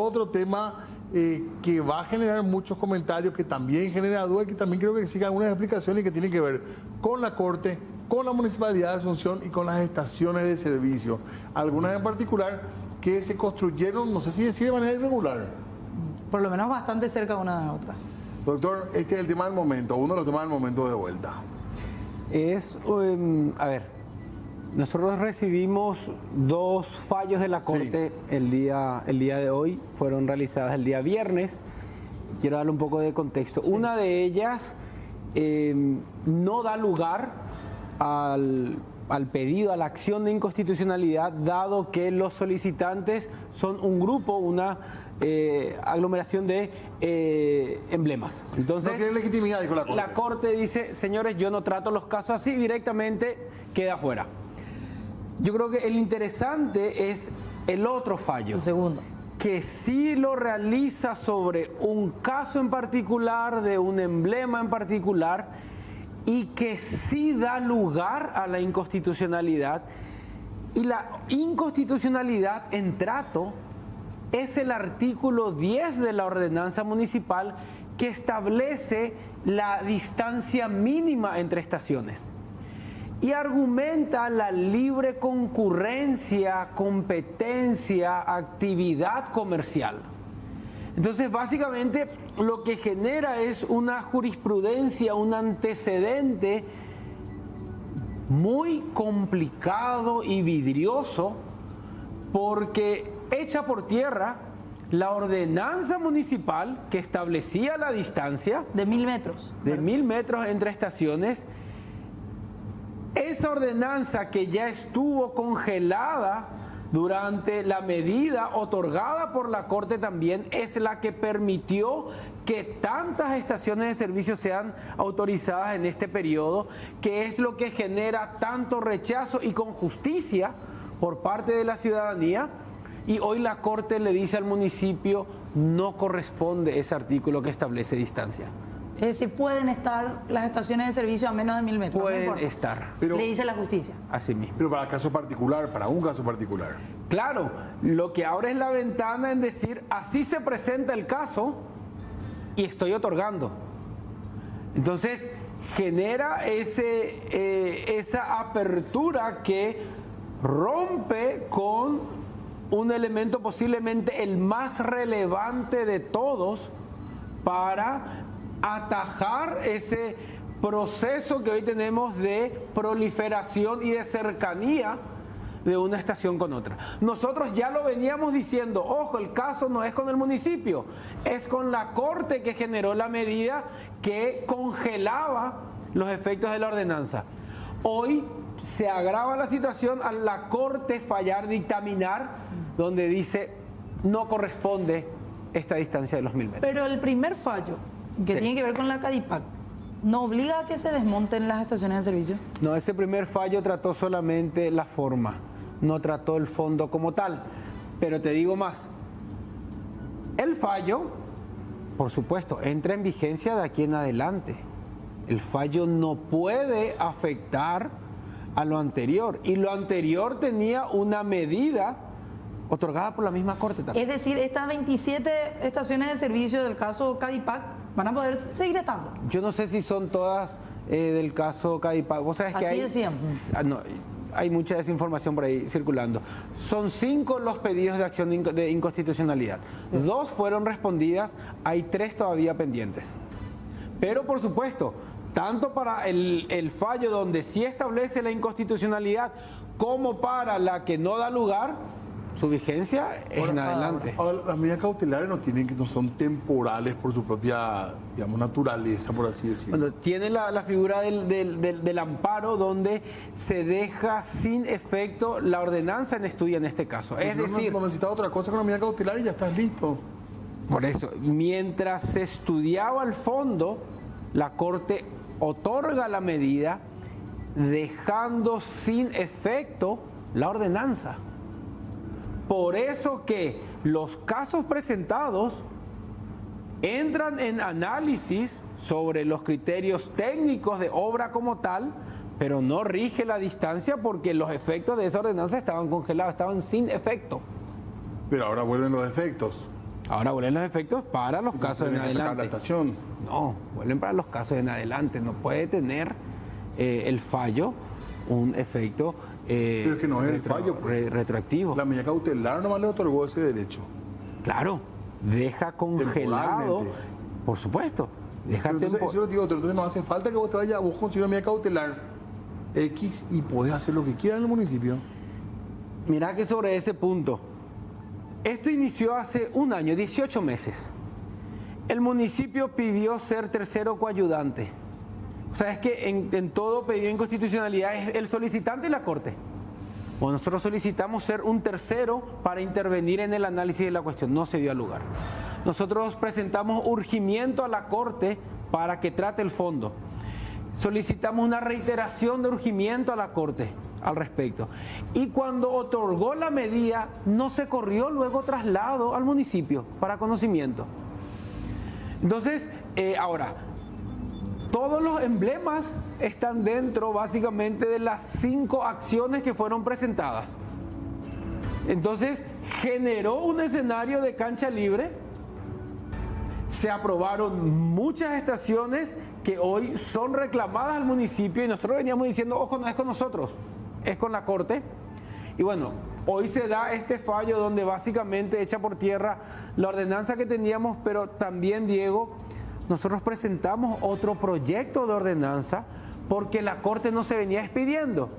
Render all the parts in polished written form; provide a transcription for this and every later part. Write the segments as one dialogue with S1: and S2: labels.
S1: otro tema que va a generar muchos comentarios, que también genera dudas, que también creo que sigan algunas explicaciones y que tienen que ver con la Corte, con la Municipalidad de Asunción y con las estaciones de servicio. Algunas en particular que se construyeron, no sé si decir de manera irregular.
S2: Por lo menos bastante cerca de una de las otras.
S1: Doctor, este es el tema del momento, uno de los temas del momento de vuelta.
S3: A ver, nosotros recibimos 2 fallos de la Corte el día de hoy, fueron realizadas el día viernes. Quiero darle un poco de contexto. Una de ellas no da lugar al pedido, a la acción de inconstitucionalidad, dado que los solicitantes son un grupo, una aglomeración de emblemas. Entonces,
S1: no tiene legitimidad, dijo la Corte.
S3: La Corte dice, señores, yo no trato los casos así, directamente queda fuera. Yo creo que el interesante es el otro fallo.
S2: El segundo.
S3: Que sí lo realiza sobre un caso en particular, de un emblema en particular, y que sí da lugar a la inconstitucionalidad. Y la inconstitucionalidad en trato es el artículo 10 de la ordenanza municipal, que establece la distancia mínima entre estaciones y argumenta la libre concurrencia, competencia, actividad comercial. Entonces, básicamente, lo que genera es una jurisprudencia, un antecedente muy complicado y vidrioso, porque echa por tierra la ordenanza municipal que establecía la distancia
S2: de 1000 metros.
S3: De 1000 metros entre estaciones. Esa ordenanza, que ya estuvo congelada durante la medida otorgada por la Corte también, es la que permitió que tantas estaciones de servicio sean autorizadas en este periodo, que es lo que genera tanto rechazo y con justicia por parte de la ciudadanía. Y hoy la Corte le dice al municipio, no corresponde ese artículo que establece distancia.
S2: Es decir, pueden estar las estaciones de servicio a menos de 1000 metros.
S3: Pueden
S2: no
S3: estar.
S1: Pero,
S2: le dice la justicia.
S3: Así mismo.
S1: Pero para caso particular, para un caso particular.
S3: Claro, lo que ahora es la ventana en decir, así se presenta el caso y estoy otorgando. Entonces, genera esa apertura que rompe con un elemento posiblemente el más relevante de todos para atajar ese proceso que hoy tenemos de proliferación y de cercanía de una estación con otra. Nosotros ya lo veníamos diciendo, ojo, el caso no es con el municipio, es con la Corte que generó la medida que congelaba los efectos de la ordenanza. Hoy se agrava la situación a la Corte fallar, dictaminar, donde dice no corresponde esta distancia de los 1000 metros.
S2: Pero el primer fallo, que tiene que ver con la CADIPAC, ¿no obliga a que se desmonten las estaciones de servicio?
S3: No, ese primer fallo trató solamente la forma, no trató el fondo como tal. Pero te digo más, el fallo, por supuesto, entra en vigencia de aquí en adelante. El fallo no puede afectar a lo anterior, y lo anterior tenía una medida otorgada por la misma Corte también.
S2: Es decir, estas 27 estaciones de servicio del caso CADIPAC van a poder seguir estando.
S3: Yo no sé si son todas del caso CADIPAC. Vos sabés que
S2: así decían.
S3: No, hay mucha desinformación por ahí circulando. Son 5 los pedidos de acción de inconstitucionalidad. 2 fueron respondidas, hay 3 todavía pendientes. Pero por supuesto, tanto para el fallo donde sí establece la inconstitucionalidad como para la que no da lugar, su vigencia es en adelante.
S1: Ahora, las medidas cautelares no son temporales por su propia, digamos, naturaleza, por así decirlo.
S3: Bueno, tiene la figura del amparo, donde se deja sin efecto la ordenanza en estudio en este caso. Es decir,
S1: no necesitas otra cosa con la medida cautelar y ya estás listo.
S3: Por eso, mientras se estudiaba al fondo, la Corte otorga la medida dejando sin efecto la ordenanza. Por eso que los casos presentados entran en análisis sobre los criterios técnicos de obra como tal, pero no rige la distancia porque los efectos de esa ordenanza estaban congelados, estaban sin efecto.
S1: Pero ahora vuelven los efectos.
S3: Ahora vuelven los efectos para los casos en
S1: Tienen que sacar la
S3: adelante.
S1: estación.
S3: No, vuelven para los casos en adelante. No puede tener el fallo un efecto
S1: Pero es que no es el fallo, pues.
S3: retroactivo.
S1: La medida cautelar nomás le otorgó ese derecho.
S3: Claro, deja congelado,
S1: Temporalmente.
S3: por supuesto. Deja
S1: Pero entonces,
S3: tempo-
S1: eso lo digo, entonces no hace falta que vos te vayas, vos consigas una medida cautelar X y podés hacer lo que quieras en el municipio.
S3: Mirá que sobre ese punto, esto inició hace un año, 18 meses. El municipio pidió ser tercero coayudante. O sea, es que en todo pedido de inconstitucionalidad es el solicitante y la Corte. Bueno, nosotros solicitamos ser un tercero para intervenir en el análisis de la cuestión. No se dio lugar. Nosotros presentamos urgimiento a la Corte para que trate el fondo. Solicitamos una reiteración de urgimiento a la Corte al respecto. Y cuando otorgó la medida, no se corrió luego traslado al municipio para conocimiento. Entonces, ahora, todos los emblemas están dentro básicamente de las 5 acciones que fueron presentadas. Entonces, generó un escenario de cancha libre. Se aprobaron muchas estaciones que hoy son reclamadas al municipio y nosotros veníamos diciendo, ojo, no es con nosotros, es con la Corte. Y bueno, hoy se da este fallo donde básicamente echa por tierra la ordenanza que teníamos, pero también, Diego, nosotros presentamos otro proyecto de ordenanza porque la Corte no se venía expidiendo.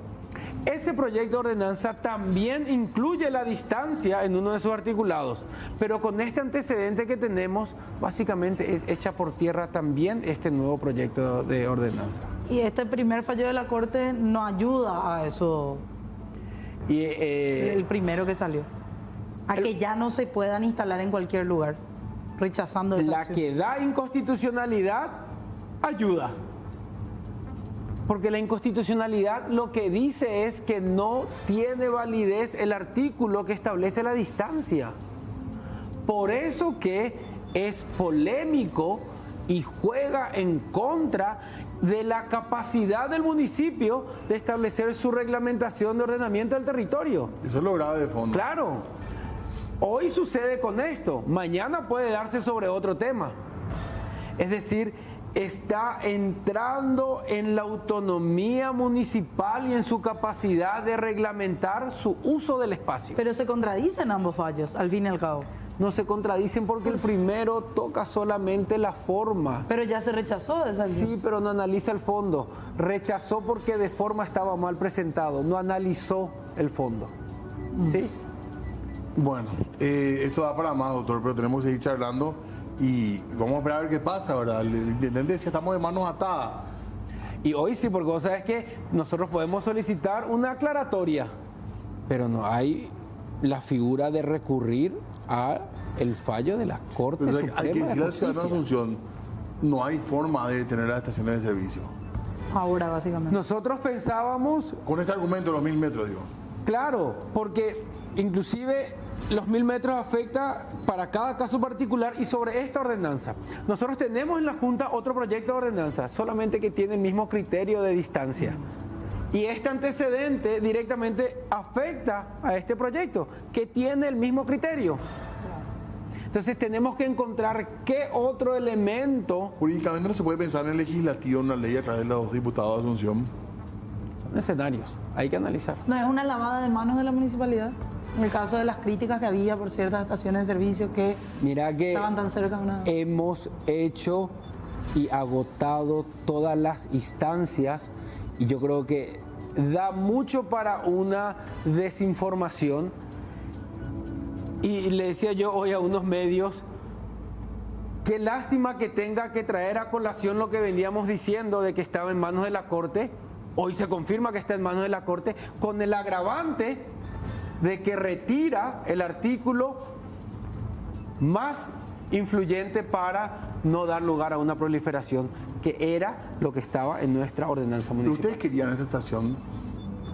S3: Ese proyecto de ordenanza también incluye la distancia en uno de sus articulados, pero con este antecedente que tenemos, básicamente es echa por tierra también este nuevo proyecto de ordenanza.
S2: Y este primer fallo de la Corte no ayuda a eso,
S3: Y,
S2: el primero que salió, a que ya no se puedan instalar en cualquier lugar, rechazando esa
S3: la
S2: acción.
S3: que da inconstitucionalidad ayuda. Porque la inconstitucionalidad lo que dice es que no tiene validez el artículo que establece la distancia. Por eso que es polémico y juega en contra de la capacidad del municipio de establecer su reglamentación de ordenamiento del territorio.
S1: Eso es lo grave de fondo.
S3: Claro, hoy sucede con esto, mañana puede darse sobre otro tema. Es decir, está entrando en la autonomía municipal y en su capacidad de reglamentar su uso del espacio.
S2: Pero se contradicen ambos fallos, al fin y al cabo.
S3: No se contradicen porque el primero toca solamente la forma.
S2: Pero ya se rechazó esa acción.
S3: Sí, pero no analiza el fondo. Rechazó porque de forma estaba mal presentado, no analizó el fondo. ¿Sí?
S1: Bueno, esto da para más, doctor, pero tenemos que seguir charlando y vamos a esperar a ver qué pasa, ¿verdad? El intendente decía, estamos de manos atadas.
S3: Y hoy sí, porque vos sabés que nosotros podemos solicitar una aclaratoria, pero no hay la figura de recurrir a el fallo de la Corte
S1: Pero
S3: Suprema
S1: hay que decirle
S3: de
S1: al ciudadano de
S3: Justicia.
S1: Asunción, no hay forma de tener las estaciones de servicio.
S2: Ahora, básicamente.
S3: Nosotros pensábamos,
S1: Con ese argumento de los 1000 metros, digo.
S3: claro, porque inclusive los 1000 metros afecta para cada caso particular y sobre esta ordenanza. Nosotros tenemos en la Junta otro proyecto de ordenanza, solamente que tiene el mismo criterio de distancia. Y este antecedente directamente afecta a este proyecto, que tiene el mismo criterio. Entonces tenemos que encontrar qué otro elemento.
S1: Jurídicamente no se puede pensar en el legislativo, en una ley a través de los diputados de Asunción.
S3: Son escenarios, hay que analizar.
S2: ¿No es una lavada de manos de la municipalidad? En el caso de las críticas que había por ciertas estaciones de servicio que
S3: Mira que
S2: estaban tan cerca de una...
S3: hemos hecho y agotado todas las instancias y yo creo que da mucho para una desinformación. Y le decía yo hoy a unos medios, qué lástima que tenga que traer a colación lo que veníamos diciendo de que estaba en manos de la Corte. Hoy se confirma que está en manos de la Corte con el agravante de que retira el artículo más influyente para no dar lugar a una proliferación, que era lo que estaba en nuestra ordenanza
S1: Pero
S3: municipal.
S1: ustedes querían esta estación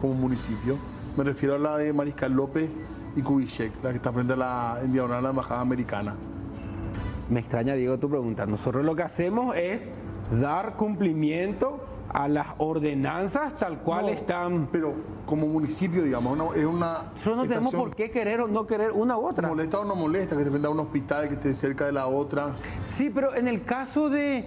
S1: como municipio. Me refiero a la de Mariscal López y Kubitschek, la que está frente a la en diagonal a la Embajada Americana.
S3: Me extraña, Diego, tu pregunta. Nosotros lo que hacemos es dar cumplimiento a las ordenanzas tal cual
S1: No,
S3: están.
S1: Pero como municipio, digamos, es una
S3: Nosotros no tenemos
S1: estación.
S3: por qué querer o no querer una u otra.
S1: ¿Molesta o no molesta que te venda un hospital que esté cerca de la otra?
S3: Sí, pero en el caso de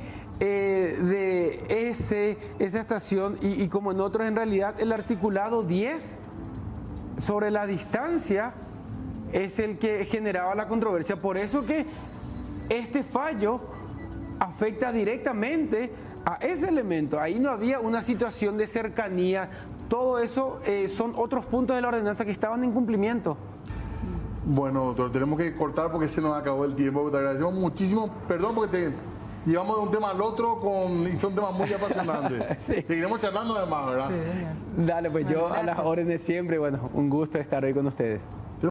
S3: esa estación y como en otros, en realidad el articulado 10 sobre la distancia es el que generaba la controversia. Por eso que este fallo afecta directamente a ese elemento. Ahí no había una situación de cercanía. Todo eso son otros puntos de la ordenanza que estaban en cumplimiento.
S1: Bueno, doctor, tenemos que cortar porque se nos acabó el tiempo. Te agradecemos muchísimo. Perdón porque te llevamos de un tema al otro y son temas muy apasionantes.
S3: Sí.
S1: Seguiremos charlando además, ¿verdad?
S2: Sí, genial.
S3: Dale, pues yo a las
S2: Gracias.
S3: órdenes siempre. Bueno, un gusto estar hoy con ustedes.